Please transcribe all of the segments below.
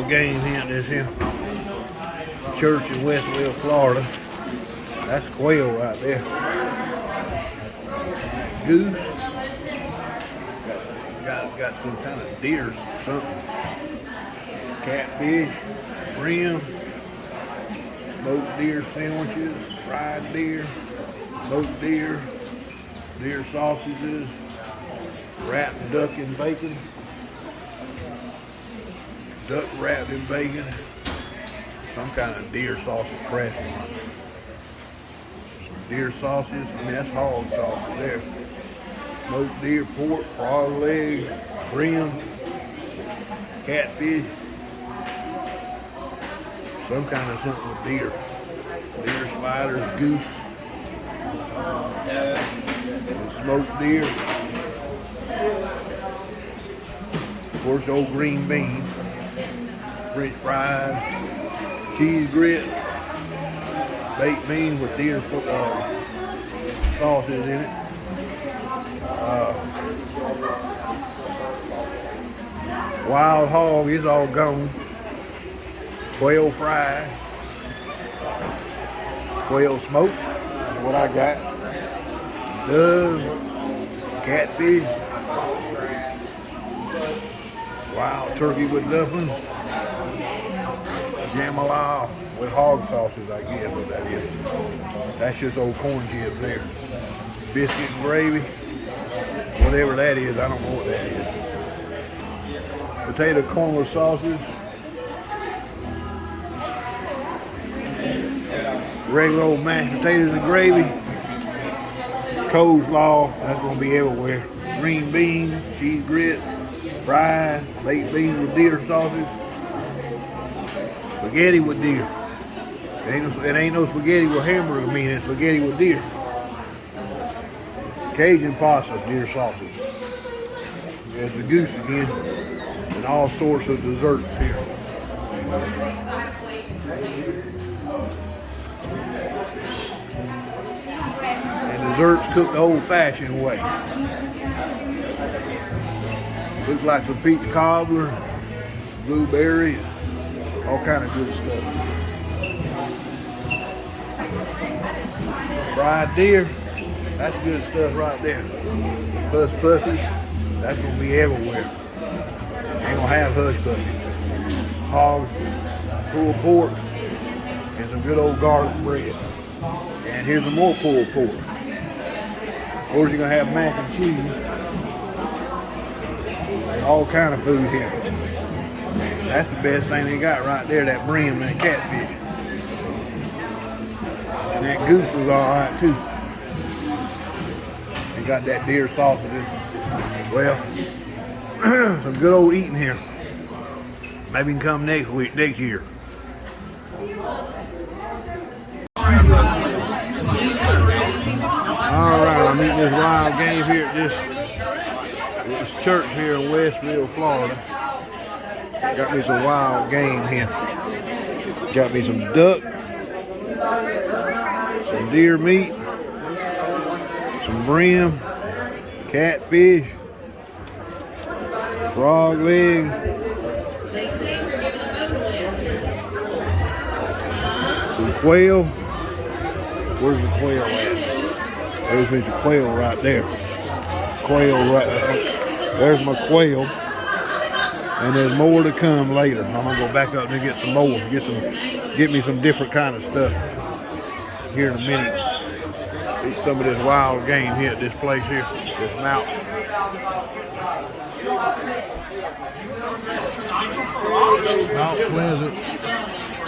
wild game here in this here church in Westville, Florida. That's quail right there. Goose. Got some kind of deer or something. Catfish, bream, smoked deer sandwiches, fried deer, smoked deer, deer sausages, wrapped duck in bacon, duck wrapped in bacon, some kind of deer sausage crashing. Some deer sausage, I mean that's hog sausage there. Smoked deer, pork, frog leg, bream, catfish, some kind of something with deer. Deer sliders, goose, smoked deer. Of course, old green beans, French fries, cheese grits, baked beans with deer sausage in it. Wild hog is all gone. Quail fried. Quail smoked. That's what I got. Dove. Catfish. Wild turkey with dumplings. Jambalaya with hog sausage, I guess what that is. That's just old corn chips there. Biscuit and gravy. Whatever that is, I don't know what that is. Potato corn with sausage. Regular old mashed potatoes and gravy. Coleslaw, that's going to be everywhere. Green beans, cheese grits, fried, baked beans with deer sausage. Spaghetti with deer. It ain't no spaghetti with hamburger meat, it's spaghetti with deer. Cajun pasta, deer sausage. There's the goose again. And all sorts of desserts here. And desserts cooked the old-fashioned way. Looks like some peach cobbler, blueberry, all kind of good stuff. Fried deer, that's good stuff right there. Hush puppies, that's gonna be everywhere. Ain't gonna have hush puppies. Hogs, pulled pork, and some good old garlic bread. And here's some more pulled pork. Of course, you're gonna have mac and cheese. All kind of food here. That's the best thing they got right there, that bream and that catfish. And that goose was alright too. You got that deer sausages. Well, some good old eating here. Maybe you can come next year. Alright, I'm eating this wild game here at this church here in Westville, Florida. Got me some wild game here. Got me some duck, some deer meat, some bream, catfish, frog leg, some quail. Where's the quail at? There's me some quail right there. Quail right there. There's my quail. And there's more to come later. I'm gonna go back up and get some more. Get me some different kind of stuff here in a minute. Eat some of this wild game here at this place here, this mountain. Mount Pleasant,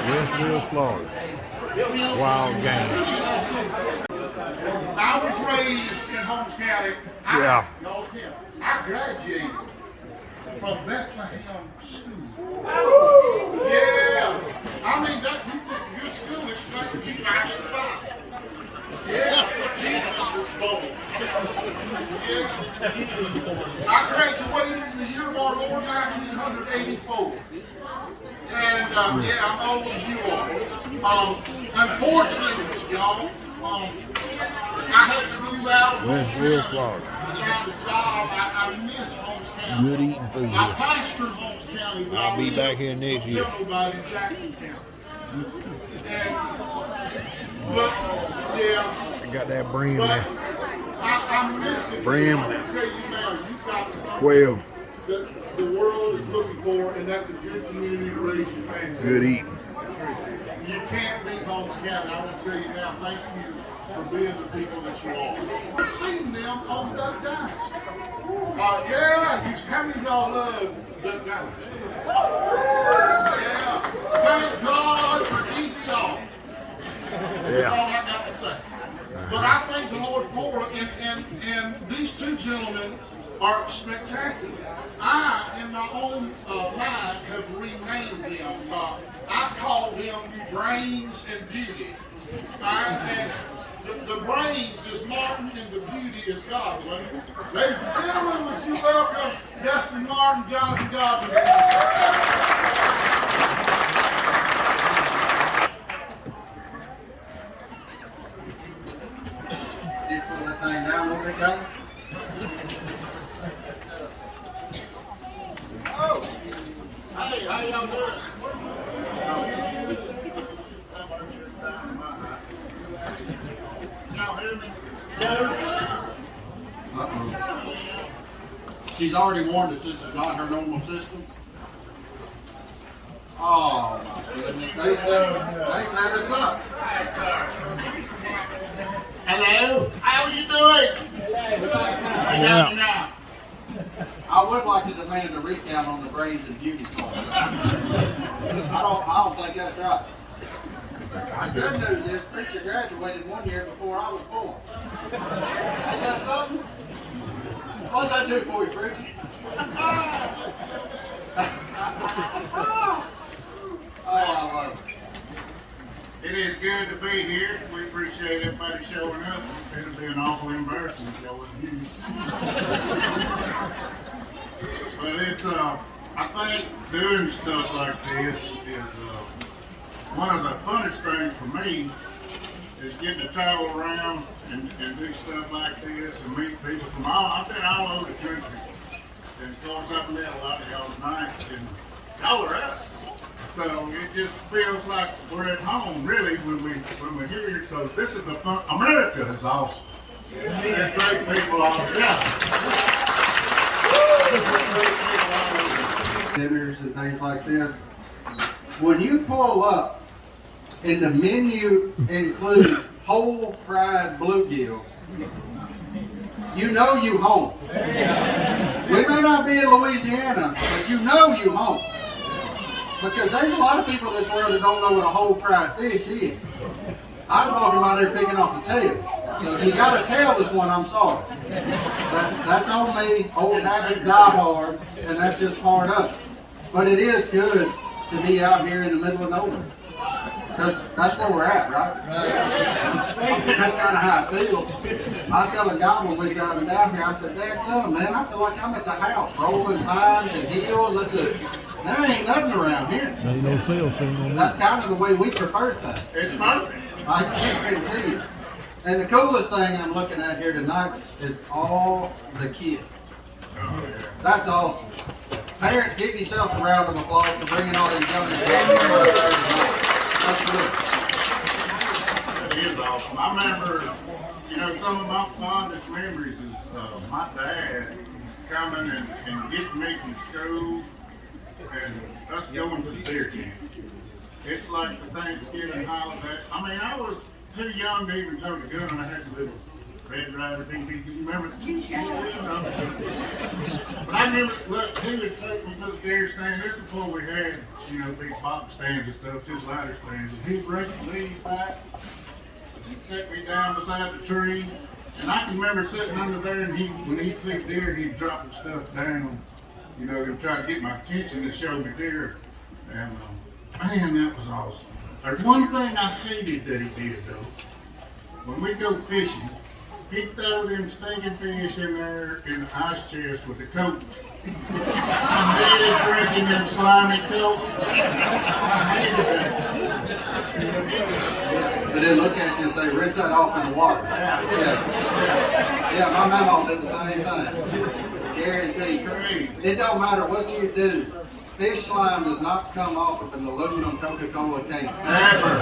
Westville, Florida. Wild game. I was raised in Holmes County. I graduated from Bethlehem School. Yeah. I mean, this is a good school. It's like you 5. Yeah. Jesus was born. Yeah. I graduated in the year of our Lord 1984. And I'm old as you are. Unfortunately, y'all, I had to move out of Westville, Florida. find a job. I miss Holmes County. Good eating food I here. pastored Holmes County. But I'll be back here next year. Tell nobody in Jackson County. But yeah. I got that bream But there. I miss it. Bream. I can tell you now, you've got something Quail. that the world is looking for, and that's a good community to raise your family. Good eating. You can't beat Holmes County. I want to tell you now, thank you for being the people that you are. I've seen them on Duck Dynasty. Yeah, how many of y'all love Duck Dynasty? Yeah. Thank God for DVR. That's all I got to say. But I thank the Lord for it, and these two gentlemen are spectacular. I, in my own mind, have renamed them. I call them Brains and Beauty. And the brains is Martin and the beauty is Godwin. Ladies and gentlemen, would you welcome Justin Martin, Jonathan Godwin? You put that thing down over it, guy? Oh! Hey, how y'all doing? Y'all hear me? Uh-oh. She's already warned us this is not her normal system. Oh my goodness, they set us up. Hello? How are you doing? Yeah. I would like to demand a recount on the brains and beauty part. I don't think that's right. The good news is preacher graduated 1 year before I was born. Ain't that something? What's that do for you, preacher? Oh, I love it. It is good to be here. We appreciate everybody showing up. It'll be an awful embarrassment if y'all wasn't here. But it's, I think doing stuff like this is, one of the funnest things for me is getting to travel around and do stuff like this and meet people from I've been all over the country. And of course I've met a lot of y'all tonight, and y'all are us. So it just feels like we're at home, really, when we're here. So this is the fun. America is awesome. There's great people all over. Dinners and things like this. When you pull up and the menu includes whole fried bluegill, you know you home. We may not be in Louisiana, but you know you home. Because there's a lot of people in this world that don't know what a whole fried fish is. I was walking by there picking off the tail. So if you got a tailless one, I'm sorry. That's on me. Old habits die hard, and that's just part of it. But it is good to be out here in the middle of nowhere. That's where we're at, right? That's kind of how I feel. I tell a guy when we're driving down here, I said, "Dad, man, I feel like I'm at the house, rolling pines and hills." I said, "There ain't nothing around here." Ain't no cell phone on That's that. kind of the way we prefer things. It's perfect. I guarantee you. And the coolest thing I'm looking at here tonight is all the kids. Oh, yeah. That's awesome. Parents, give yourself a round of applause for bringing all these young kids out here on Saturday night. That's good. It is awesome. I remember, some of my fondest memories is my dad coming and getting me from school and us going to the deer camp. It's like the Thanksgiving holiday. I mean, I was too young to even go to gun. I had the little Red Rider DVD. You remember the But I remember, look, he would take me to the deer stand. This is before we had, big box stands and stuff, just ladder stands. And he'd break the leaves back and set me down beside the tree. And I can remember sitting under there, and when he'd see deer, he'd drop the stuff down, and try to get my attention to show me deer. And man, that was awesome. There's one thing I hated that he did, though. When we go fishing, he'd throw them stinking fish in there in the ice chest with the coat. I hated drinking them slimy coats. I hated that. They didn't look at you and say, "Rinse that off in the water." Yeah. Yeah, my mama did the same thing. Guaranteed. It don't matter what you do. Fish slime does not come off of an aluminum Coca-Cola can. Ever.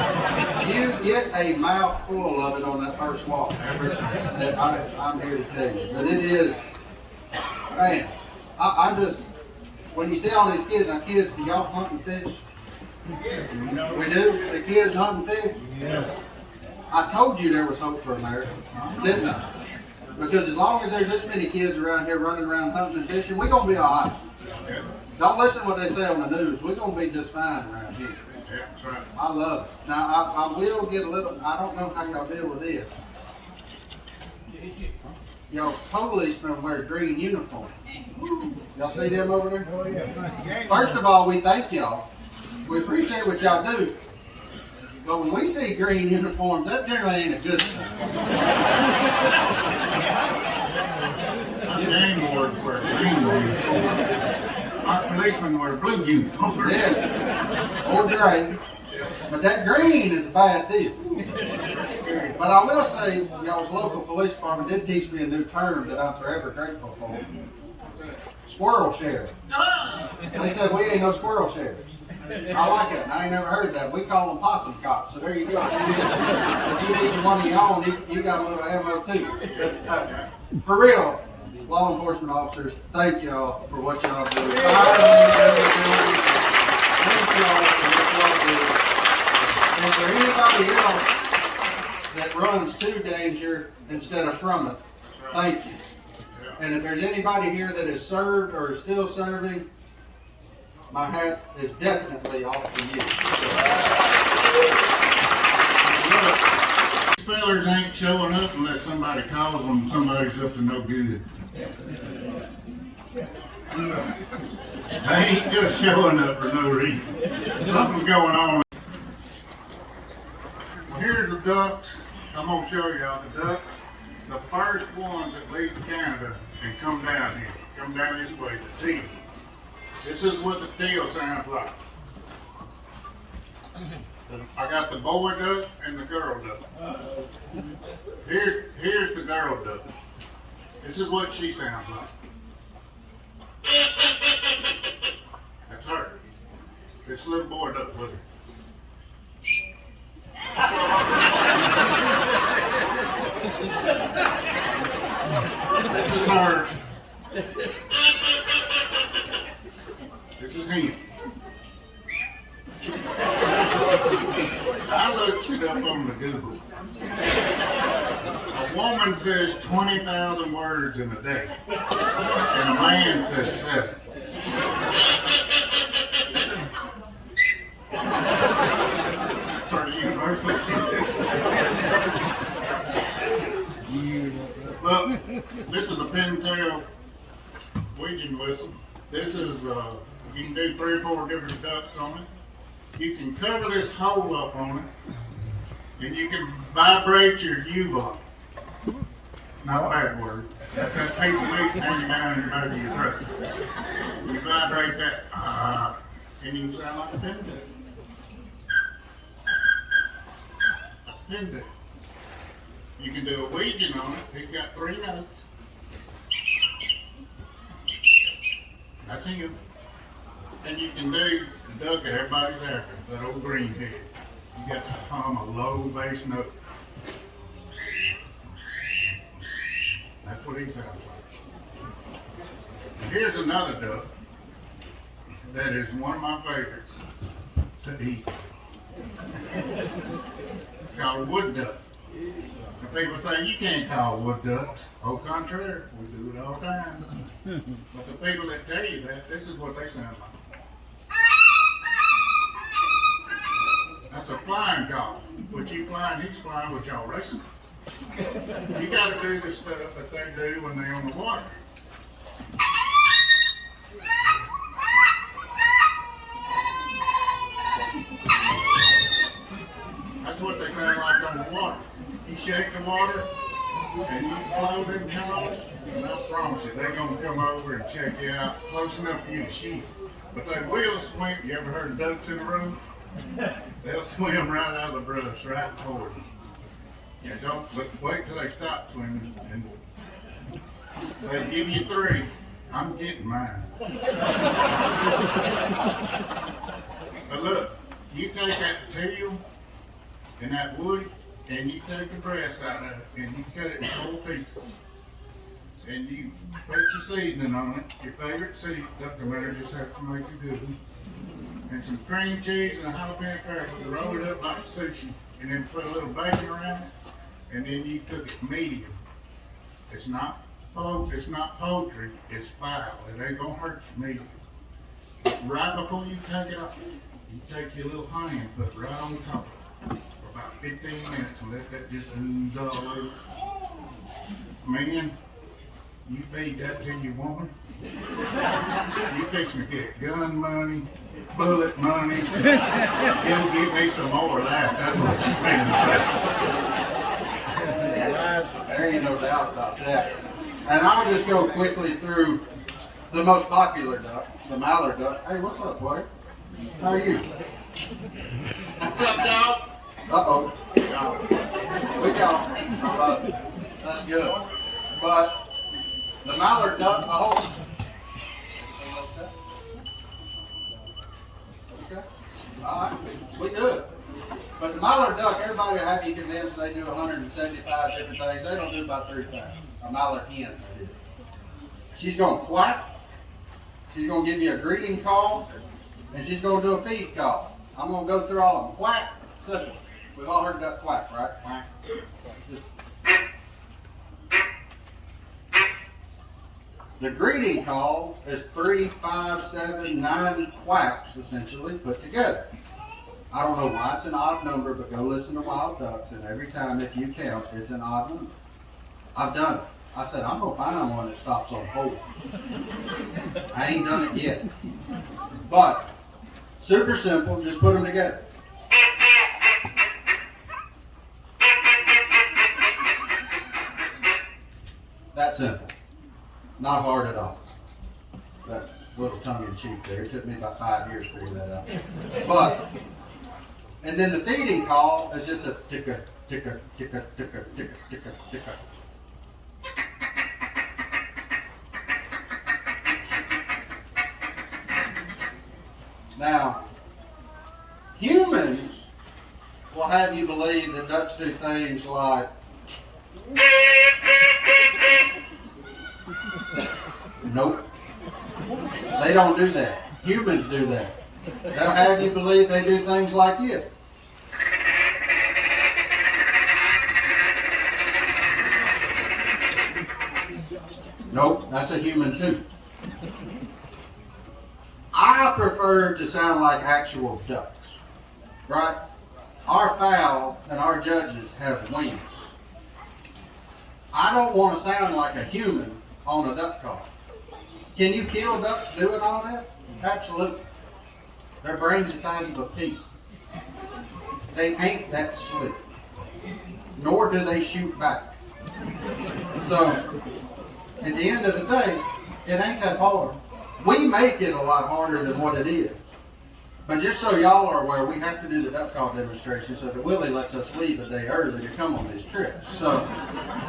You get a mouthful of it on that first walk. I'm here to tell you. But it is, man, I just, when you see all these kids, now kids, do y'all hunt and fish? We do? The kids hunt and fish? Yeah. I told you there was hope for America, didn't I? Because as long as there's this many kids around here running around hunting and fishing, we're going to be all right. Yeah. Don't listen to what they say on the news. We're going to be just fine around here. Yeah, that's right. I love it. Now, I will get a little, I don't know how y'all deal with this. Y'all's policemen wear green uniforms. Y'all see them over there? First of all, we thank y'all. We appreciate what y'all do. But when we see green uniforms, that generally ain't a good thing. Our game wardens wear green uniforms. Our policemen wear blue uniforms. Yeah, or gray. But that green is a bad deal. But I will say, y'all's local police department did teach me a new term that I'm forever grateful for. Squirrel sheriff. They said we ain't no squirrel sheriffs. I like it. I ain't never heard that. We call them possum cops. So there you go. If you need one of your own, you got a little ammo too. But, for real, law enforcement officers, thank y'all for what y'all do. Thank y'all for what y'all do. And for anybody else that runs to danger instead of from it, thank you. And if there's anybody here that has served or is still serving, my hat is definitely off to you. These fellers ain't showing up unless somebody calls them somebody's up to no good. They ain't just showing up for no reason. Something's going on. Here's the ducks. I'm going to show y'all the ducks. The first ones that leave Canada and come down here. Come down this way, the teal. This is what the teal sounds like. I got the boy duck and the girl duck. Here's the girl duck. This is what she sounds like. That's her. This little boy duck with her. This is her. This is him. I looked it up on the Google. A woman says 20,000 words in a day, and a man says 7. Pretty universal. Look, this is a pintail Norwegian whistle. This is, you can do 3 or 4 different ducks on it. You can cover this hole up on it, and you can vibrate your U-block. Not a bad word. That's that piece of meat hanging down in the back of your throat. You vibrate that, and you sound like a pintail. Pintail. You can do a Norwegian on it. It's got 3 notes. That's him. And you can do the duck that everybody's after, that old green head. You got to hum a low bass note. That's what he sounds like. And here's another duck that is one of my favorites to eat. It's called a wood duck. And people say, you can't call wood ducks. Au contraire, we do it all the time. But the people that tell you that, this is what they sound like. That's a flying call. But you flying, he's flying with y'all racing. You gotta do the stuff that they do when they're on the water. That's what they sound like on the water. You shake the water and you blow them calls, and I promise you, they're gonna come over and check you out close enough for you to shoot. But they will swim. You ever heard of ducks in a row? They'll swim right out of the brush, right forward. And don't wait till they stop swimming and They give you 3. I'm getting mine. But look, you take that tail and that wood, and you take the breast out of it, and you cut it in 4 pieces. And you put your seasoning on it, your favorite seasoning, doesn't matter, just have to make a good one. And some cream cheese and a jalapeno pepper, roll it up like sushi, and then put a little bacon around it, and then you cook it medium. It's not poultry, it's fowl. It ain't gonna hurt you medium. Right before you take it off, you take your little honey and put it right on top for about 15 minutes and let that just ooze all over. Man, you feed that to your woman, you fixing to get gun money, bullet money. It'll give me some more of that. That's what she's trying to say. There ain't no doubt about that. And I'll just go quickly through the most popular duck, the mallard duck. Hey, what's up, boy? How are you? What's up, dog? Uh-oh. We got it. That's good. But the mallard duck, Okay. All right. We good. But the mallard duck, everybody will have you convinced they do 175 different things. They don't do about 3 things. A mallard hen. She's going to quack. She's going to give you a greeting call. And she's going to do a feed call. I'm going to go through all of them. Quack. Simple. We've all heard duck quack, right? Quack. The greeting call is 3, 5, 7, 9 quacks essentially put together. I don't know why it's an odd number, but go listen to wild ducks, and every time if you count, it's an odd number. I've done it. I said, I'm going to find one that stops on 4. I ain't done it yet. But, super simple, just put them together. That simple. Not hard at all. That's a little tongue-in-cheek there. It took me about 5 years to figure that out. But, and then the feeding call is just a ticka, ticka, ticka, ticka, ticka, ticka, ticka. Now, humans will have you believe that ducks do things like nope. They don't do that. Humans do that. They'll have you believe they do things like this. Nope, that's a human too. I prefer to sound like actual ducks, right? Our fowl and our judges have wings. I don't want to sound like a human on a duck call. Can you kill ducks doing all that? Absolutely. Their brain's the size of a pea. They ain't that slick. Nor do they shoot back. So, at the end of the day, it ain't that hard. We make it a lot harder than what it is. But just so y'all are aware, we have to do the duck call demonstration so that Willie lets us leave a day early to come on these trips. So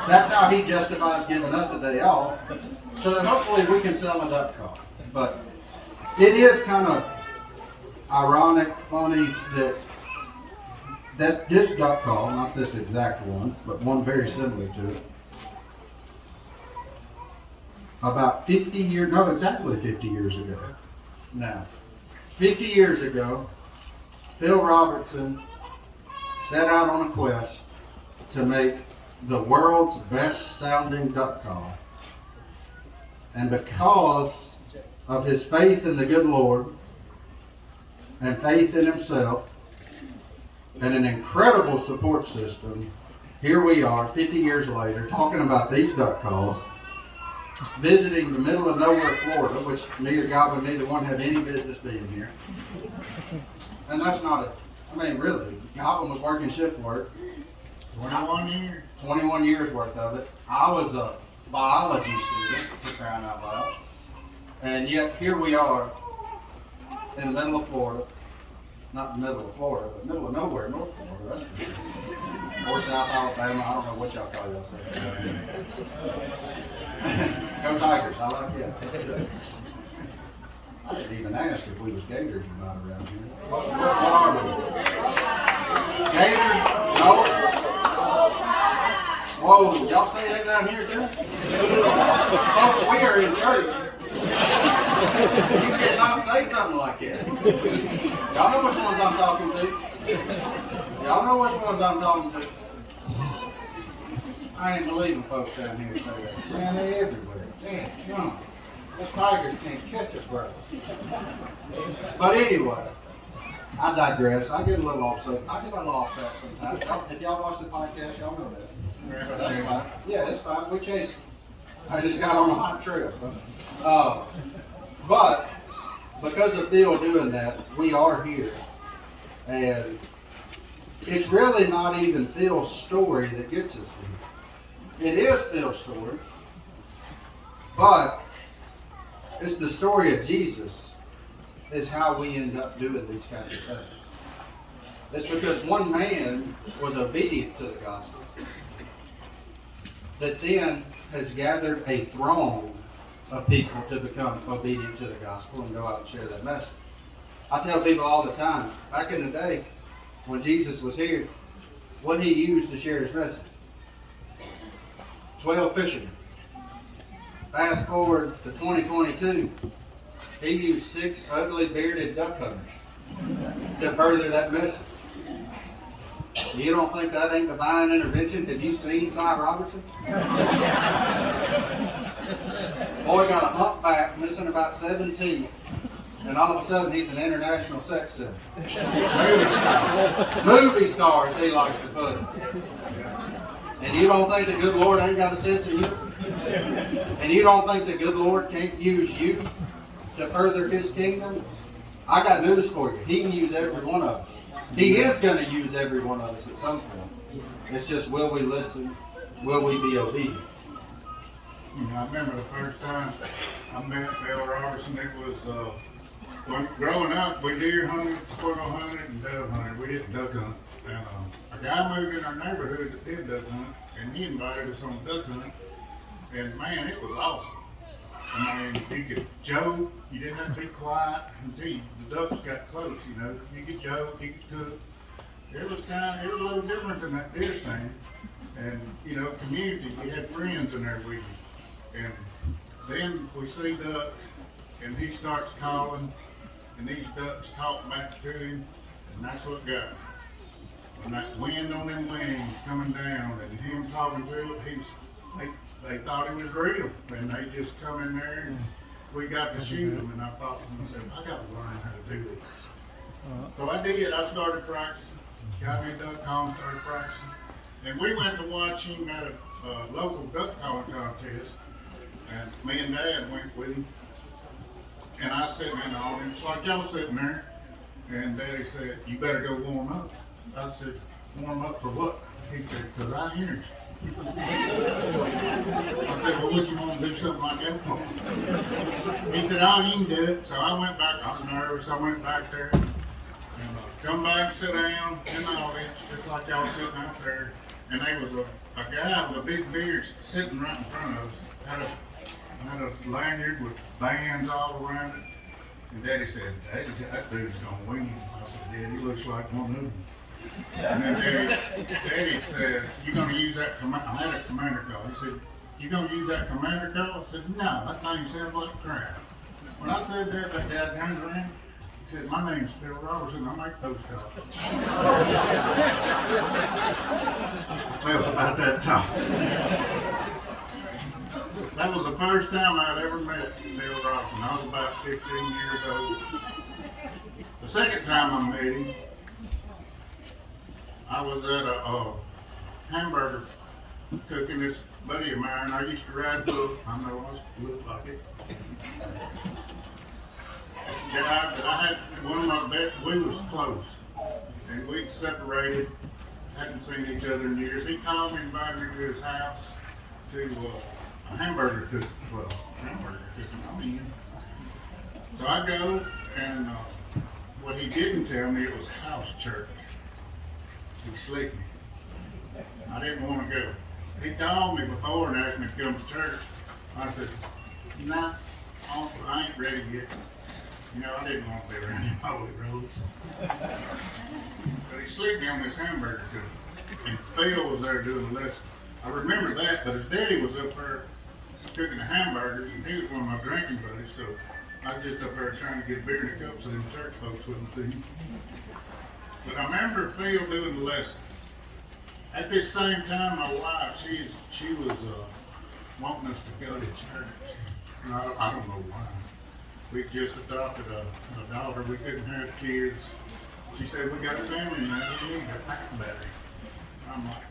that's how he justifies giving us a day off, so that hopefully we can sell a duck call. But it is kind of ironic, funny that this duck call, not this exact one, but one very similar to it, about 50 years, no, exactly 50 years ago now. 50 years ago, Phil Robertson set out on a quest to make the world's best sounding duck call. And because of his faith in the good Lord and faith in himself and an incredible support system, here we are 50 years later talking about these duck calls, visiting the middle of nowhere, Florida, which me or God would neither one have any business being here. And that's not it. I mean, really, Goblin was working shift work. 21 years. 21 years worth of it. I was a biology student, for crying out loud. And yet, here we are in the middle of Florida. Not the middle of Florida, but middle of nowhere, North Florida, that's for sure. Or South Alabama, I don't know what y'all call yourself. Go No tigers. I like that. That's good. I didn't even ask if we was gators or not around here. What are we? Gators? No. Whoa, y'all say that down here too? Folks, we are in church. You cannot say something like that. Y'all know which ones I'm talking to. Y'all know which ones I'm talking to. I ain't believing folks down here say that. Man, they everywhere. Man, come on. Those tigers can't catch us, bro. But anyway, I digress. I get a little off track sometimes. If y'all watch the podcast, y'all know that. So that's fine. Yeah, that's fine. We chase. I just got on a hot trail. But because of Phil doing that, we are here. And it's really not even Phil's story that gets us here. It is Phil's story, but it's the story of Jesus is how we end up doing these kinds of things. It's because one man was obedient to the gospel that then has gathered a throng of people to become obedient to the gospel and go out and share that message. I tell people all the time, back in the day when Jesus was here, what he used to share his message? 12 fishermen. Fast forward to 2022, he used 6 ugly bearded duck hunters to further that message. You don't think that ain't divine intervention? Have you seen Cy Robertson? Boy got a humpback, missing about 7 teeth, and all of a sudden he's an international sex symbol. Movie star, as he likes to put it. And you don't think the good Lord ain't got a sense of humor? And you don't think the good Lord can't use you to further his kingdom? I got news for you. He can use every one of us. He is going to use every one of us at some point. It's just, will we listen? Will we be obedient? I remember the first time I met Bill Robertson. It was when growing up, we deer hunted, squirrel hunted, and dove hunted. We didn't duck hunt. And a guy moved in our neighborhood that did duck hunt, and he invited us on duck hunt. And man, it was awesome. I mean, you could joke. You didn't have to be quiet until the ducks got close. You know, you could joke, you could cook. It was a little different than that deer stand. And you know, community. We had friends in there with you. And then we see ducks, and he starts calling, and these ducks talk back to him, and that's what got me. When that wind on them wings coming down, and him talking to him, they thought it was real, and they just come in there, and we got to shoot them, and I thought to myself, I got to learn how to do this. So I did. I started practicing, got me a duck calling, started practicing, and we went to watch him at a local duck calling contest. And me and Dad went with him, and I was sitting in the audience like y'all sitting there, and Daddy said, you better go warm up. I said, warm up for what? He said, because I hear you. I said, well, would you want to do something like that for me? He said, oh, you can do it. So I went back, I was nervous, I went back there, and come back and sit down in the audience, just like y'all sitting out there, and there was a guy with a big beard sitting right in front of us, had a lanyard with bands all around it. And Daddy said, Daddy, that dude's going to win. I said, yeah, he looks like one of them. And then Daddy said, you going to use that I had a commander call. He said, you going to use that commander call? I said, no, that thing sounds like crap. When I said that guy turned around. He said, my name's Phil Robertson, I make those calls. I felt about that time. That was the first time I'd ever met Bill Robertson. I was about 15 years old. The second time I met him, I was at a hamburger cooking. This buddy of mine, I used to ride book. I know I look like it. I had one of my best, we was close. And we separated, hadn't seen each other in years. He called me and invited me to his house to a hamburger cooking. Well, hamburger cooking, I mean. So I go, and what he didn't tell me, it was house church. He slicked me. I didn't want to go. He called me before and asked me to come to church. I said, Nah, I ain't ready yet. You know, I didn't want to be around him holy roads. But he slipped me on this hamburger cookie. And Phil was there doing the lesson. I remember that, but his daddy was up there cooking the hamburgers, and he was one of my drinking buddies, so I was just up there trying to get beer in the cup so them church folks wouldn't see me. But I remember Phil doing the lesson. At this same time, my wife, she was wanting us to go to church. And I don't know why. We just adopted a daughter. We couldn't have kids. She said, we got a family now. We need a pack battery. I'm like,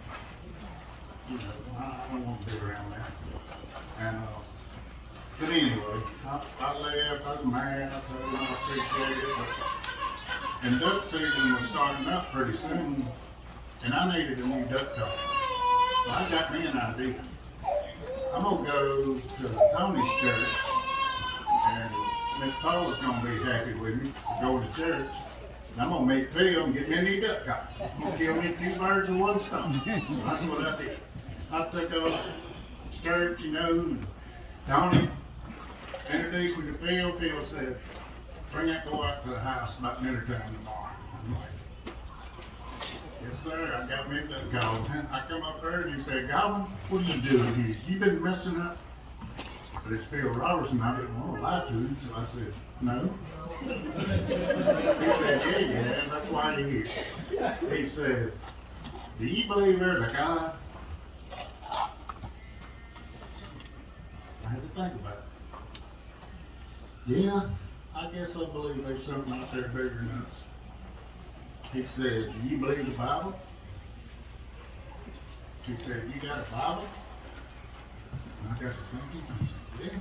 you know, I don't want to be around that. And, but anyway, I left. I was mad. I told him I appreciated it. But, and duck season was starting up pretty soon. And I needed a new duck call. So I got me an idea. I'm going to go to Tony's church. And Miss Paula's gonna be happy with me going to church. And I'm gonna make Phil and get me a new duck call. I'm gonna kill me 2 birds with 1 stone. That's what I did. I took off to church, you know, and Tony introduced me to Phil. Phil said, bring that boy out to the house about dinner time tomorrow. I'm like, yes sir, I got me a duck call. I come up there and he said, Goblin, what are you doing here? You been messing up? But it's Phil Robertson. I didn't want to lie to him, so I said, no. He said, yeah, that's why you're here. He said, do you believe there's a God? I had to think about it. Yeah, I guess I believe there's something out there bigger than us. He said, do you believe the Bible? He said, you got a Bible? And I got to thinking. I said, yeah,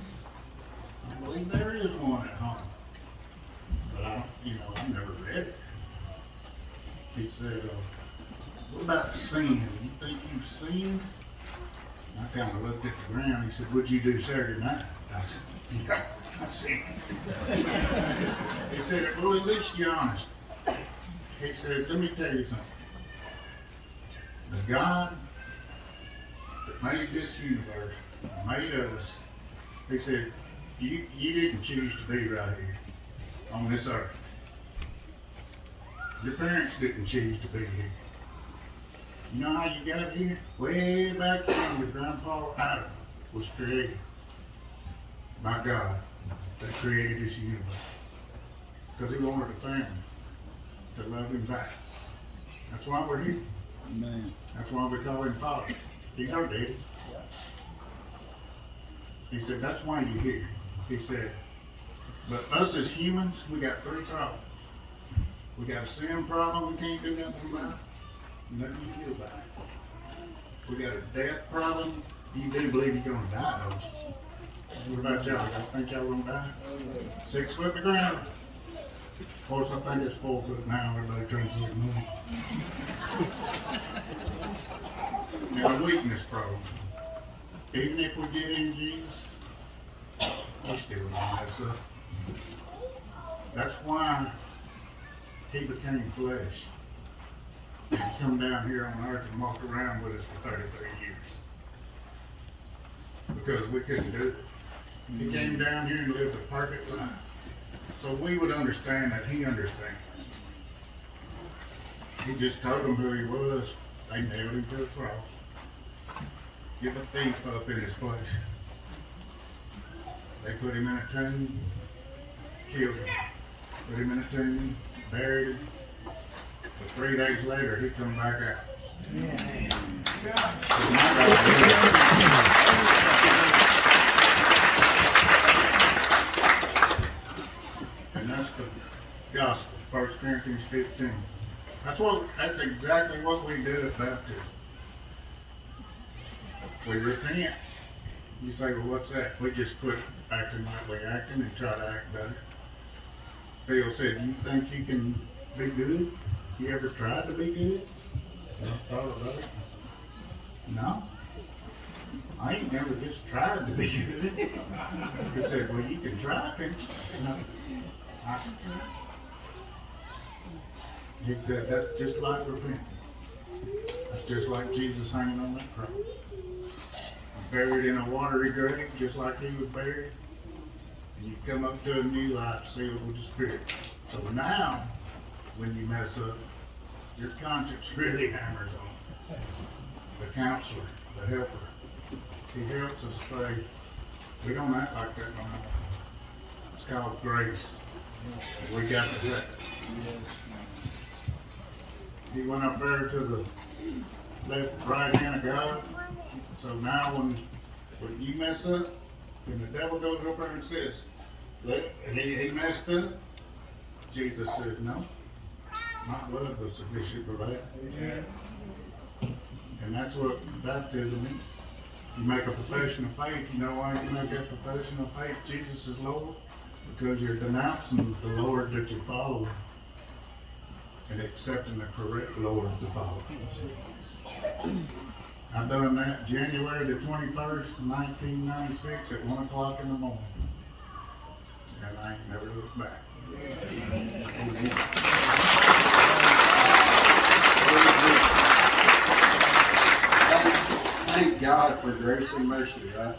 I believe there is one at home. But I never read it. He said, what about sin? You think you've sinned? I kind of looked at the ground. He said, what'd you do Saturday night? I said, yeah, I sinned. He said, well, at least you're honest. He said, let me tell you something. The God that made this universe, made us, he said, you didn't choose to be right here on this earth. Your parents didn't choose to be here. You know how you got here? Way back when your grandpa Adam was created by God that created this universe. Because he wanted a family to love him back. That's why we're here. Amen. That's why we call him Father. He's our daddy. He said, that's why you're here. He said, but us as humans, we got 3 problems. We got a sin problem we can't do nothing about. Nothing you feel about it. We got a death problem. You do believe you're going to die, don't you? What about y'all? Y'all think y'all going to die? 6 foot in the ground. Of course, I think it's 4 foot now. Everybody tries to get money. Now, a weakness problem. Even if we get in Jesus, we still don't mess up. That's why he became flesh. He come down here on earth and walk around with us for 33 years. Because we couldn't do it. He came down here and lived a perfect life. So we would understand that he understands. He just told them who he was. They nailed him to the cross. Give a thief up in his place. They put him in a tomb, killed him. Put him in a tomb, buried him. But 3 days later, he come back out. And that's the gospel, 1 Corinthians 15. That's exactly what we do at baptism. We repent. You say, well, what's that? We just quit acting like we're acting and try to act better. Phil said, you think you can be good? You ever tried to be good? I thought about it. No. I ain't never just tried to be good. He said, well, you can try, can't you? And I said, he said, that's just like repenting. That's just like Jesus hanging on that cross. Buried in a watery grave, just like he was buried. and you come up to a new life sealed with the Spirit. So now, when you mess up, your conscience really hammers on. The counselor, the helper, he helps us say, we don't act like that no more. It's called grace. We got to that. He went up there to the left, right hand of God. So now when you mess up, and the devil goes up there and says, he messed up, Jesus says, no, my blood was sufficient for that. And that's what baptism is. You make a profession of faith. You know why you make that profession of faith? Jesus is Lord. Because you're denouncing the Lord that you follow and accepting the correct Lord to follow. I done that January the 21st, 1996 at 1 o'clock in the morning. And I ain't never looked back. Thank God for grace and mercy, right?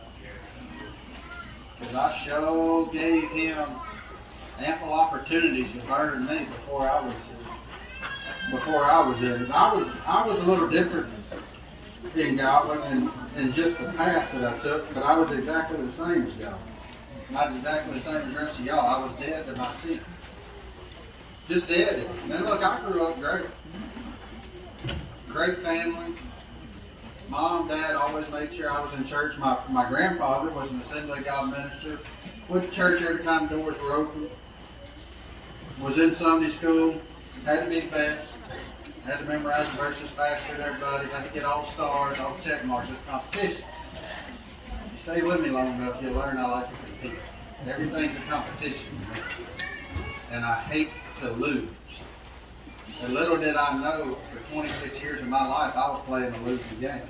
Because I sure gave him ample opportunities to burn me before I was in it. I was a little different in Godwin and just the path that I took, but I was exactly the same as y'all. I was exactly the same as the rest of y'all. I was dead to my sin. Just dead. And look, I grew up great. Great family. Mom, Dad always made sure I was in church. My grandfather was an Assembly of God minister. Went to church every time doors were open. Was in Sunday school. Had to be the best. Had to memorize the verses faster than everybody. Had to get all the stars, all the check marks. It's competition. If you stay with me long enough, you'll learn I like to compete. Everything's a competition. And I hate to lose. And little did I know, for 26 years of my life, I was playing a losing game.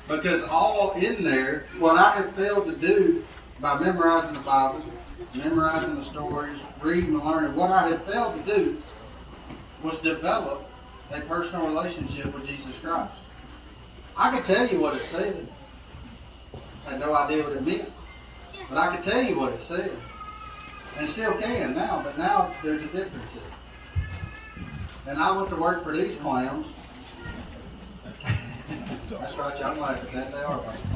Because all in there, what I had failed to do by memorizing the Bible, memorizing the stories, reading and learning, what I had failed to do was develop a personal relationship with Jesus Christ. I could tell you what it said. I had no idea what it meant. But I could tell you what it said. And still can now, but now there's a difference in it. And I went to work for these clowns. That's right, y'all laugh at that. They are a bunch of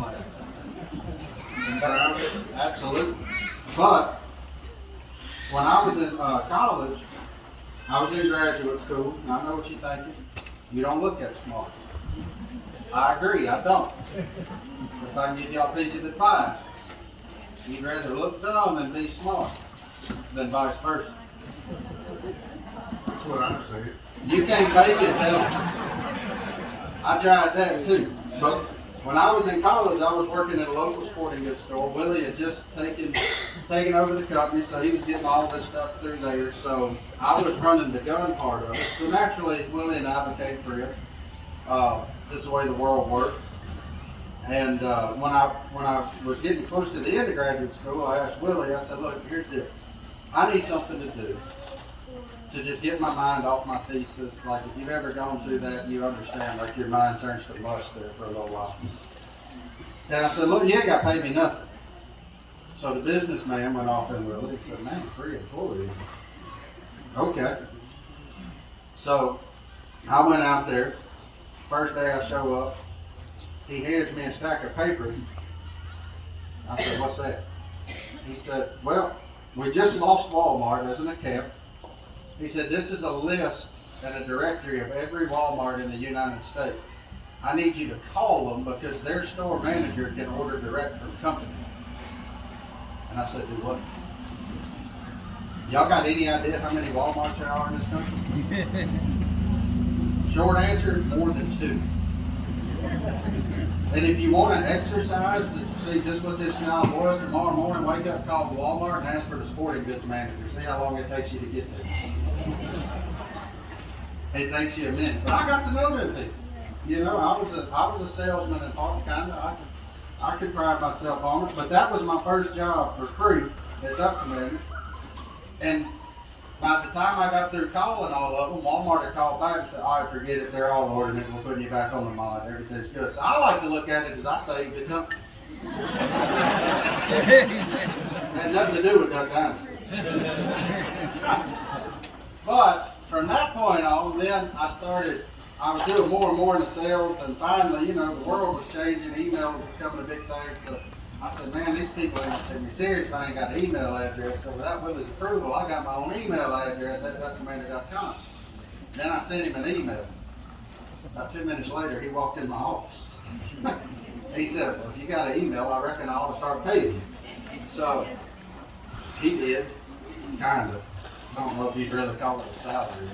clowns. Absolutely. But when I was in college, I was in graduate school, and I know what you're thinking. You don't look that smart. I agree, I don't. If I can give y'all a piece of advice, you'd rather look dumb and be smart than vice versa. That's what I said. You can't fake intelligence. I tried that too. But when I was in college, I was working at a local sporting goods store. Willie had just taken over the company, so he was getting all this stuff through there. So I was running the gun part of it. So naturally, Willie and I became friends. This is the way the world worked. And when I was getting close to the end of graduate school, I asked Willie, I said, look, here's the deal. I need something to do to just get my mind off my thesis. Like, if you've ever gone through that, you understand, like, your mind turns to mush there for a little while. And I said, look, you ain't got to pay me nothing. So the businessman went off in Willie and said, man, free employee. Okay. So I went out there. First day I show up, he hands me a stack of paper. I said, what's that? He said, well, we just lost Walmart as an account. He said, this is a list and a directory of every Walmart in the United States. I need you to call them because their store manager can order direct from companies. And I said, do what? Y'all got any idea how many Walmarts there are in this country? Short answer, more than 2. And if you want to exercise to see just what this job was tomorrow morning, wake up, call Walmart, and ask for the sporting goods manager. See how long it takes you to get there. It takes you a minute. But I got to know them people. You know, I was a salesman at heart, kind of. I could pride myself on it. But that was my first job for free at Duck Commander. And by the time I got through calling all of them, Walmart had called back and said, all right, forget it. They're all ordering it. We're putting you back on the mod. Everything's good. So I like to look at it as I saved the company. And nothing to do with Duck Dynasty. But from that point on, then I was doing more and more in the sales, and finally, the world was changing, email was becoming a big thing, so I said, man, these people ain't gonna take me serious if I ain't got an email address. So without Willie's approval, I got my own email address at duckcommander.com. Then I sent him an email. About 2 minutes later, he walked in my office. He said, well, if you got an email, I reckon I ought to start paying you. So he did, kind of. I don't know if you'd really call it a salary,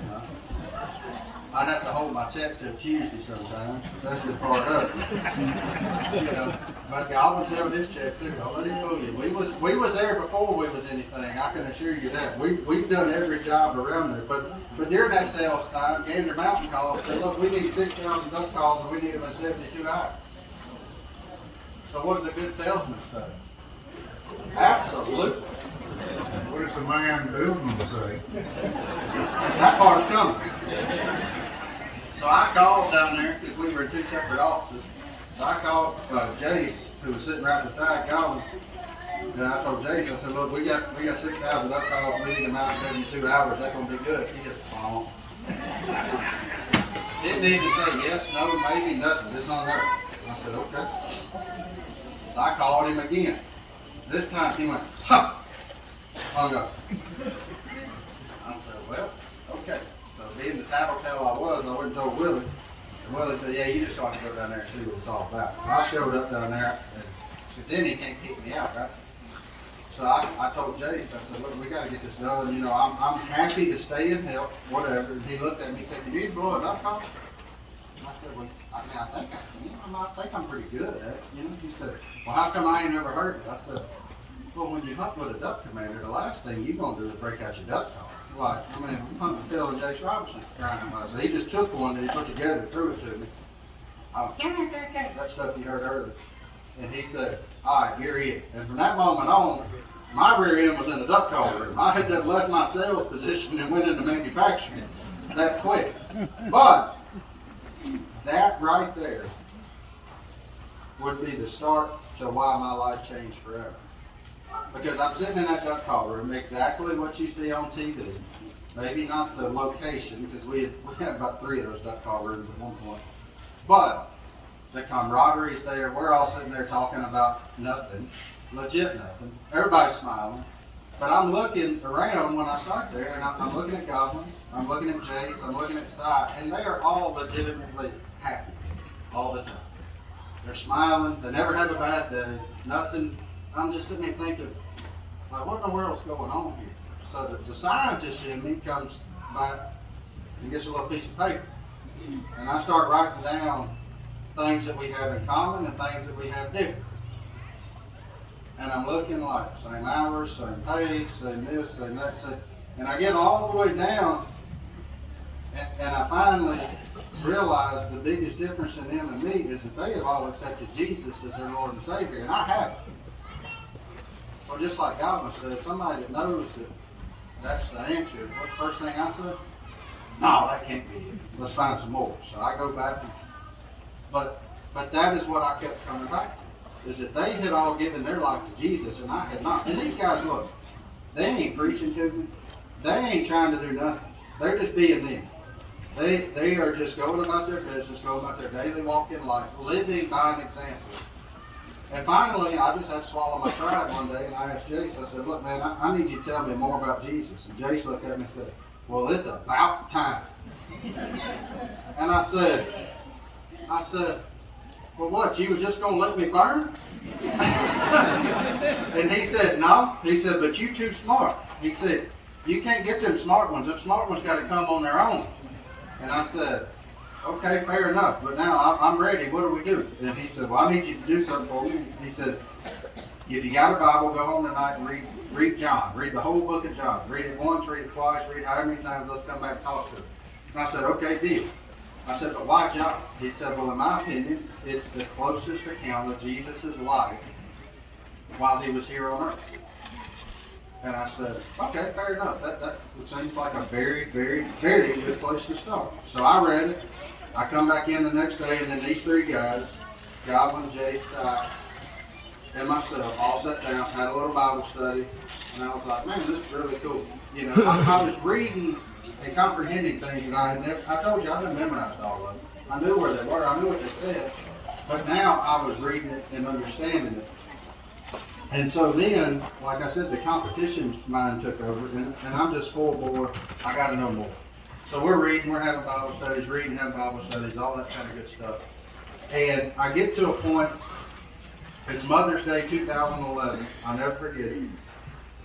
I'd have to hold my check till Tuesday sometime. That's just part of it. But God was having his check too. Don't let him fool you. We was there before we was anything. I can assure you that. We've done every job around there. But during that sales time, Gander Mountain called and said, look, we need 6,000 duck calls and we need them in 72 hours. So what does a good salesman say? Absolutely. What does the man building them say? That part's coming. So I called down there because we were in 2 separate offices. So I called Jace, who was sitting right beside Colin. And I told Jace, I said, look, we got 6,000 duck calls. We need them out in 72 hours. That's going to be good. He just, oh. Didn't even say yes, no, maybe, nothing. Just not there. I said, okay. So I called him again. This time he went, ha! Hung up. I said, well, okay. So being the tattletale I went and told Willie. And Willie said, yeah, you just got to go down there and see what it's all about. So I showed up down there, and since then he can't kick me out, right? So I told Jace, I said, look, we got to get this done. I'm happy to stay and help, whatever. And he looked at me and said, can you blow it up, Pop? I said, well, I think I can. I think I'm pretty good at it. He said, well, how come I ain't never heard it? I said, well, when you hunt with a duck commander, the last thing you're going to do is break out your duck call. Like, I'm hunting Phil and Jace Robinson. So he just took one that he put together and threw it to me. I went, that stuff you heard earlier. And he said, all right, you're in. And from that moment on, my rear end was in the duck call room. I had just left my sales position and went into manufacturing that quick. But that right there would be the start to why my life changed forever. Because I'm sitting in that duck call room, exactly what you see on TV. Maybe not the location, because we had about 3 of those duck call rooms at one point. But the camaraderie's there. We're all sitting there talking about nothing, legit nothing. Everybody's smiling. But I'm looking around when I start there, and I'm looking at Goblin, I'm looking at Jace, I'm looking at Cy, and they are all legitimately happy all the time. They're smiling. They never have a bad day. Nothing. I'm just sitting there thinking, like, what in the world's going on here? So the scientist in me comes back and gets a little piece of paper. And I start writing down things that we have in common and things that we have different. And I'm looking like same hours, same pay, same this, same that, same. And I get all the way down, and I finally realize the biggest difference in them and me is that they have all accepted Jesus as their Lord and Savior, and I haven't. Well, just like Godwin says, somebody that knows that that's the answer. What's the first thing I said? No, that can't be it. Let's find some more. So I go back, but that is what I kept coming back to, is that they had all given their life to Jesus, and I had not. And these guys, look, they ain't preaching to me. They ain't trying to do nothing. They're just being them. They are just going about their business, going about their daily walk in life, living by an example. And finally, I just had to swallow my pride one day, and I asked Jace, I said, look, man, I need you to tell me more about Jesus. And Jace looked at me and said, well, it's about time. And I said, well, what, you was just going to let me burn? And he said, no. He said, but you too smart. He said, you can't get them smart ones. Them smart ones got to come on their own. And I said, okay, fair enough, but now I'm ready. What do we do? And he said, well, I need you to do something for me. He said, if you got a Bible, go home tonight and read John. Read the whole book of John. Read it once, read it twice, read it however many times. Let's come back and talk to it. And I said, okay, deal. I said, but why John? He said, well, in my opinion, it's the closest account of Jesus' life while he was here on earth. And I said, okay, fair enough. That seems like a very, very, very good place to start. So I read it. I come back in the next day, and then these 3 guys, Goblin, Jace, and myself all sat down, had a little Bible study, and I was like, man, this is really cool. You know, I was reading and comprehending things that I had never, I told you I didn't memorize all of them. I knew where they were, I knew what they said, but now I was reading it and understanding it. And so then, like I said, the competition mind took over, and I'm just full bore, I gotta know more. So we're reading, we're having Bible studies, reading, having Bible studies, all that kind of good stuff. And I get to a point, it's Mother's Day 2011, I'll never forget it.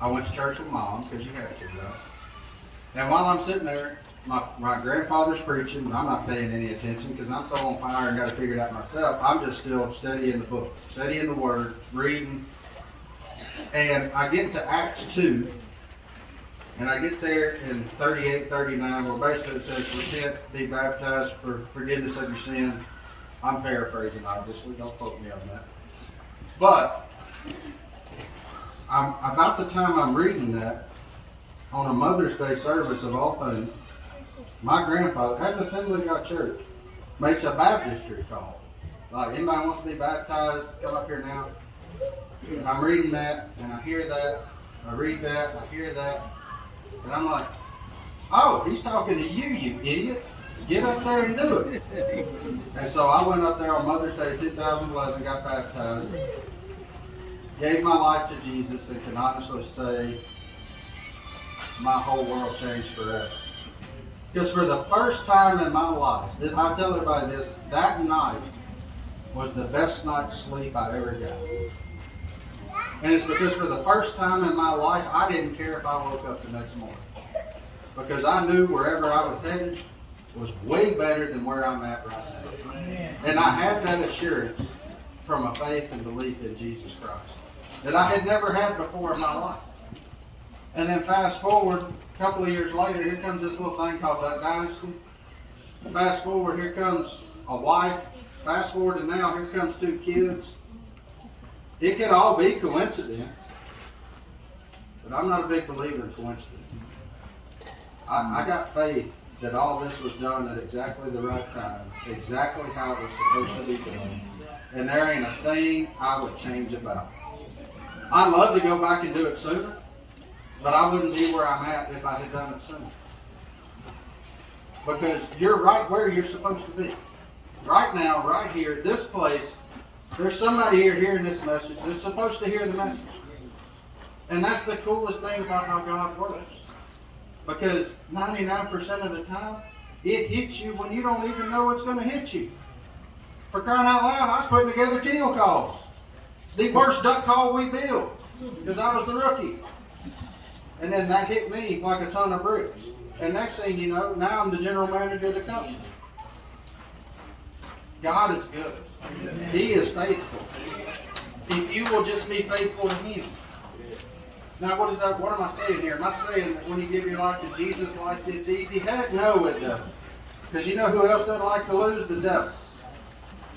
I went to church with Mom, because you have to, right? And while I'm sitting there, my grandfather's preaching, and I'm not paying any attention because I'm so on fire and got to figure it out myself. I'm just still studying the book, studying the Word, reading. And I get to Acts 2, and I get there in 38, 39, where basically it says, repent, be baptized for forgiveness of your sins. I'm paraphrasing, obviously, don't quote me on that. But, about the time I'm reading that, on a Mother's Day service of all things, my grandfather at an Assembly of God church makes a baptistry call. Like, anybody wants to be baptized, come up here now. And I'm reading that, and I hear that, I read that, I hear that, and I'm like, oh, he's talking to you, you idiot. Get up there and do it. And so I went up there on Mother's Day 2011, got baptized, gave my life to Jesus, and can honestly say my whole world changed forever. Because for the first time in my life, I tell everybody this, that night was the best night's sleep I ever got. And it's because for the first time in my life, I didn't care if I woke up the next morning. Because I knew wherever I was headed was way better than where I'm at right now. And I had that assurance from a faith and belief in Jesus Christ that I had never had before in my life. And then fast forward, a couple of years later, here comes this little thing called Dynasty. Fast forward, here comes a wife. Fast forward to now, here comes 2 kids. It could all be coincidence, but I'm not a big believer in coincidence. I got faith that all this was done at exactly the right time, exactly how it was supposed to be done, and there ain't a thing I would change about it. I'd love to go back and do it sooner, but I wouldn't be where I'm at if I had done it sooner. Because you're right where you're supposed to be. Right now, right here, this place, there's somebody here hearing this message that's supposed to hear the message. And that's the coolest thing about how God works. Because 99% of the time, it hits you when you don't even know it's going to hit you. For crying out loud, I was putting together teal calls. The worst duck call we built. Because I was the rookie. And then that hit me like a ton of bricks. And next thing you know, now I'm the general manager of the company. God is good. He is faithful. If you will just be faithful to Him. Now, what am I saying here? Am I saying that when you give your life to Jesus, life gets easy? Heck no, it doesn't. Because you know who else doesn't like to lose? The devil.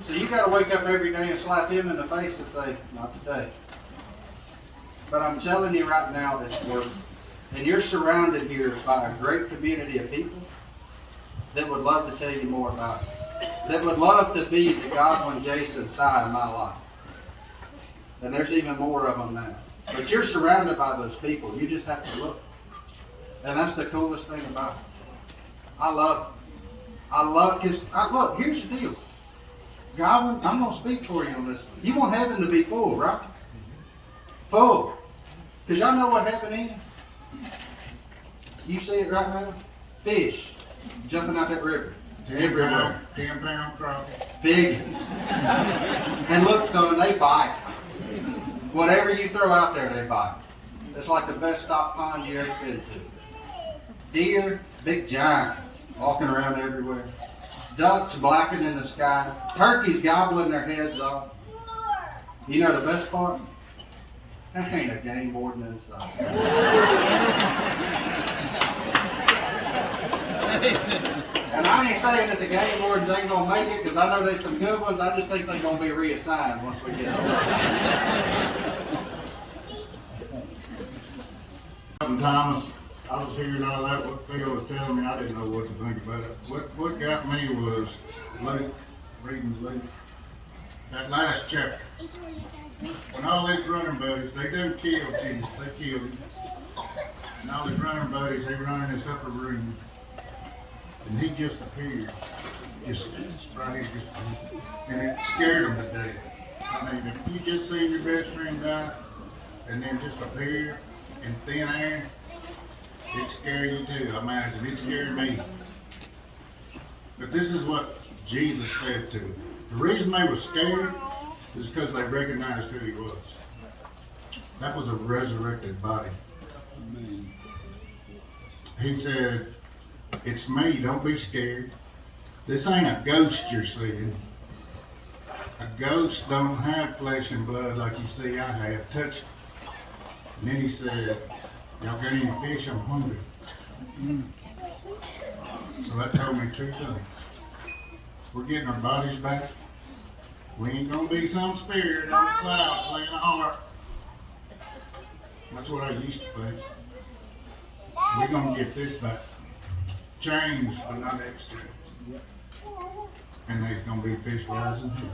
So you got to wake up every day and slap him in the face and say, not today. But I'm telling you right now, it's working. And you're surrounded here by a great community of people that would love to tell you more about it. That would love to be the Godwin Jason side in my life. And there's even more of them now. But you're surrounded by those people. You just have to look. And that's the coolest thing about it. I love it. Because, look, here's the deal. God, I'm going to speak for you on this. You want heaven to be full, right? Full. Because y'all know what heaven is? You see it right now? Fish jumping out that river. Everywhere. 10-pound crappie. Big ones. And look, son, they bite. Whatever you throw out there, they bite. It's like the best stock pond you ever been to. Deer, big giant, walking around everywhere. Ducks blacking in the sky. Turkeys gobbling their heads off. You know the best part? There ain't a game warden inside. And I ain't saying that the game wardens ain't going to make it, because I know there's some good ones. I just think they're going to be reassigned once we get over. Thomas, I was hearing all that, what Phil was telling me, I didn't know what to think about it. What got me was Luke, reading Luke, that last chapter. when all these running buddies, they done killed Jesus, they killed him. And all his running buddies, they run in this upper room. And he just appeared. Just right, he's just, and it scared them to death. I mean, if you just seen your best friend die and then just appear in thin air, it scared you too, I imagine. It scared me. But this is what Jesus said to them. The reason they were scared is because they recognized who he was. That was a resurrected body. He said, it's me, don't be scared. This ain't a ghost you're seeing. A ghost don't have flesh and blood like you see I have. Touch it. And then he said, y'all got any fish? I'm hungry. So that told me two things. We're getting our bodies back. We ain't gonna be some spirit on the cloud playing a harp. That's what I used to think. We're gonna get this back. Changed, but not extra. And there's gonna be fish rising here.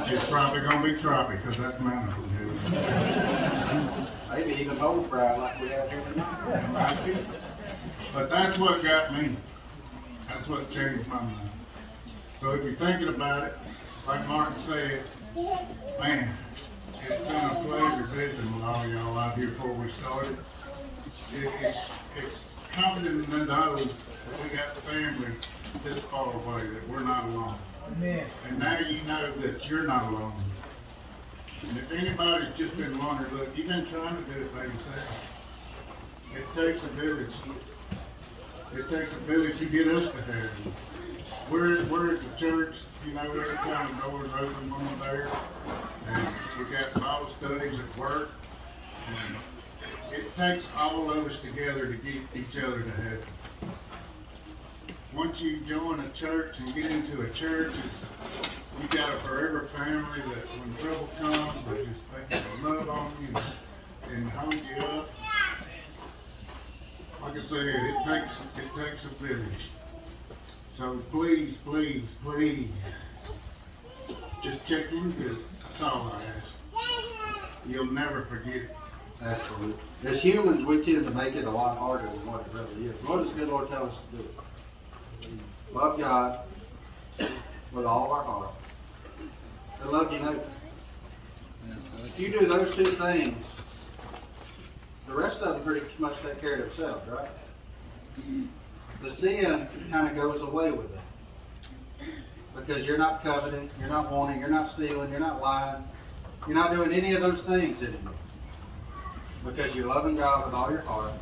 It's probably gonna be tropic because that's mountain here. Maybe even whole fry like we have here tonight. Might be. But that's what got me. That's what changed my mind. So if you're thinking about it, like Martin said, man, it's been a pleasure visiting with all y'all out here before we started. It's comforting to know that we got the family this far away, that we're not alone. Amen. And now you know that you're not alone. And if anybody's just been wondering, look, you've been trying to do it by yourself. It takes a village. It takes a village to get us to heaven. We're at the church, you know, every time the doors open when we're there. And we got Bible studies at work. And it takes all of us together to get each other to heaven. Once you join a church and get into a church, you got a forever family that when trouble comes, they just think of love on you and hold you up. Like I said, it takes a village. So please, please, please, just check into it. That's all I ask. You'll never forget it. Absolutely. As humans, we tend to make it a lot harder than what it really is. What does the good Lord tell us to do? Love God with all of our heart. And love your neighbor. If you do those two things, the rest of them pretty much take care of themselves, right? The sin kind of goes away with it. Because you're not coveting, you're not wanting, you're not stealing, you're not lying. You're not doing any of those things anymore. Because you're loving God with all your heart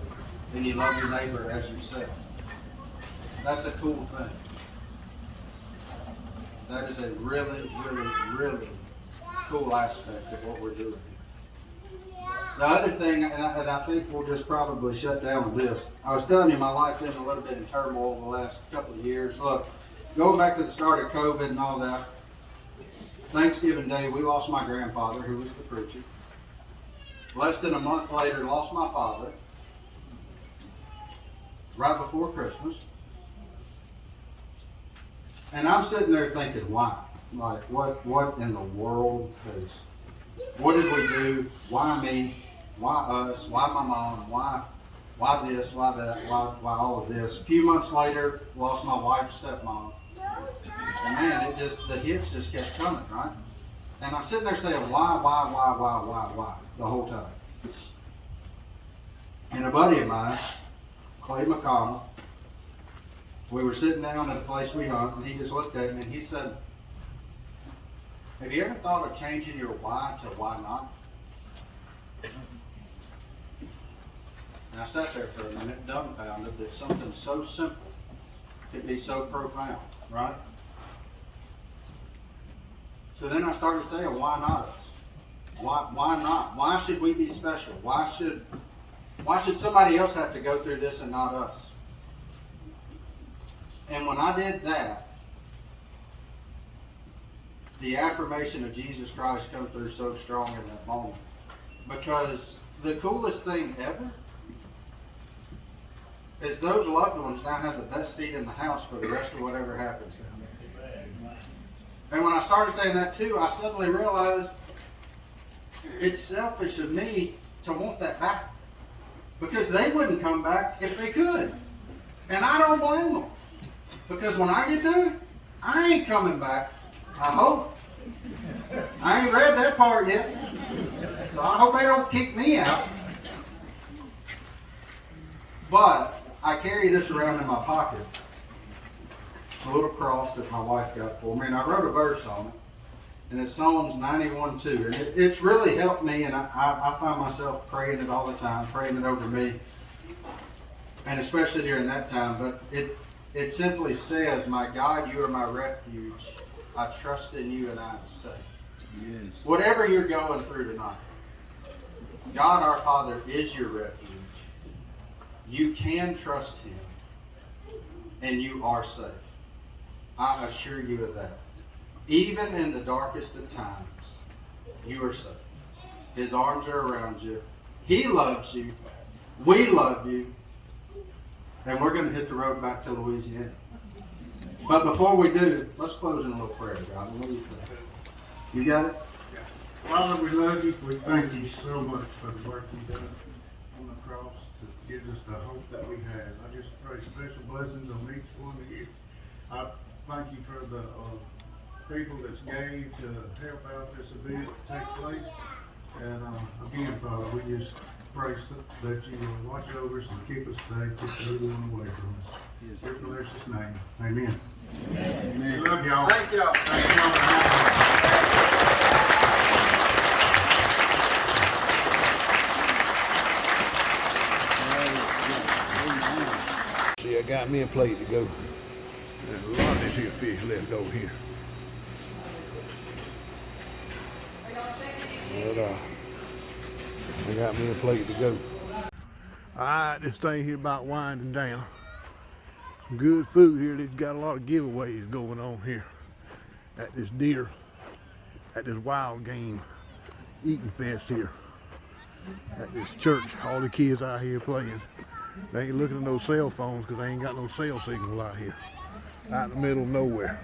and you love your neighbor as yourself. That's a cool thing. That is a really, really, really cool aspect of what we're doing here. The other thing, and I think we'll just probably shut down with this. I was telling you my life's been a little bit in turmoil the last couple of years. Look, going back to the start of COVID and all that, Thanksgiving Day, we lost my grandfather, who was the preacher. Less than a month later, lost my father. Right before Christmas. And I'm sitting there thinking, why? Like, what in the world is, what did we do? Why me? Why us? Why my mom? Why this? Why that? Why all of this? A few months later, lost my wife's stepmom. And man, the hits just kept coming, right? And I'm sitting there saying, why, the whole time. And a buddy of mine, Clay McConnell, we were sitting down at a place we hunt, and he just looked at me and he said, have you ever thought of changing your why to why not? And I sat there for a minute, dumbfounded that something so simple could be so profound, right? So then I started saying, why not us? Why not? Why should we be special? Why should somebody else have to go through this and not us? And when I did that, the affirmation of Jesus Christ come through so strong in that moment. Because the coolest thing ever is those loved ones now have the best seat in the house for the rest of whatever happens down there. And when I started saying that too, I suddenly realized it's selfish of me to want that back. Because they wouldn't come back if they could. And I don't blame them. Because when I get to it, I ain't coming back. I hope. I ain't read that part yet. So I hope they don't kick me out. But I carry this around in my pocket. It's a little cross that my wife got for me. And I wrote a verse on it. And it's Psalms 91:2. And it's really helped me. And I find myself praying it all the time. Praying it over me. And especially during that time. But it simply says, my God, you are my refuge. I trust in you and I am safe. Yes. Whatever you're going through tonight, God our Father is your refuge. You can trust Him. And you are safe. I assure you of that. Even in the darkest of times, you are safe. His arms are around you. He loves you. We love you. And we're going to hit the road back to Louisiana. But before we do, let's close in a little prayer, God. What do you think? You got it? Father, we love you. We thank you so much for the work you've done on the cross to give us the hope that we have. I just pray special blessings on each one of you. I thank you for the people that's gave to help out this event take place. And again, Father, we just pray that you will watch over us and keep us safe, keep the evil one away from us. In your precious name, amen. Amen. We love y'all. Thank y'all. Thank y'all. See, I got me a plate to go. There's a lot of this here fish left over here. But I got me a plate to go. Alright, this thing here about winding down. Good food here. They've got a lot of giveaways going on here at this deer, at this wild game eating fest here at this church. All the kids out here playing. They ain't looking at no cell phones because they ain't got no cell signal out here, out in the middle of nowhere.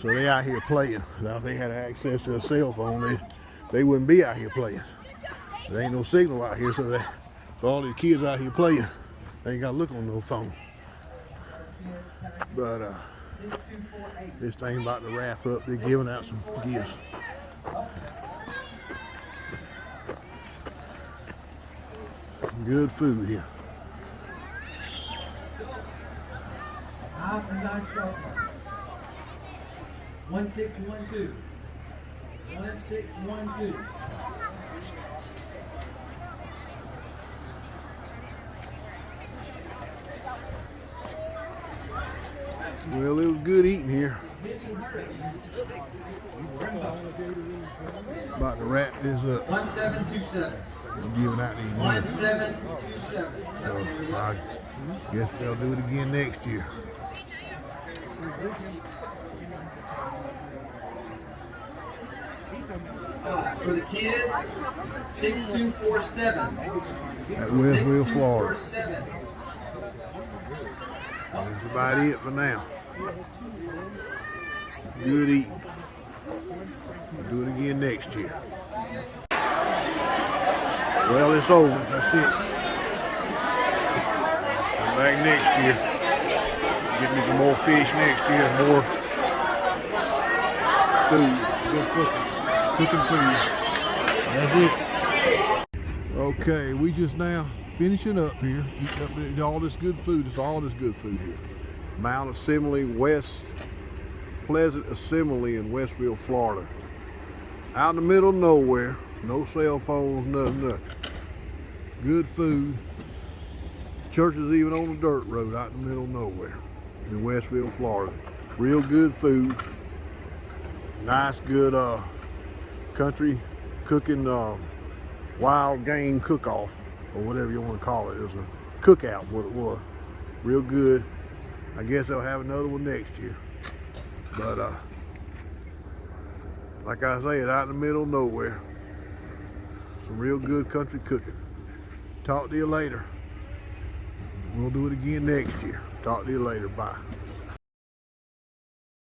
So they out here playing. Now if they had access to a cell phone, they wouldn't be out here playing. There ain't no signal out here, so all these kids out here playing, they ain't got to look on no phone. But this thing about to wrap up. They're giving out some gifts. Good food here. 1612. 1612. Well, it was good eating here. About to wrap this up. 1727. Giving out these gifts. 1727. So I guess they'll do it again next year. For the kids, 6247. At Westville, Florida. 6247. That's about it for now. Good eating. We'll do it again next year. Well, it's over. That's it. Come back next year. Get me some more fish next year. More food. Good cooking food. That's it. Okay, we just now finishing up here. Eating up all this good food. It's all this good food here. Mount Assembly, West Pleasant Assembly in Westville, Florida. Out in the middle of nowhere. No cell phones, nothing. Good food. Church is even on the dirt road out in the middle of nowhere in Westville, Florida. Real good food. Nice, good country cooking, wild game cook-off, or whatever you want to call it. It was a cookout, what it was. Real good. I guess they'll have another one next year. But like I say, it's out in the middle of nowhere. Some real good country cooking. Talk to you later. We'll do it again next year. Talk to you later. Bye.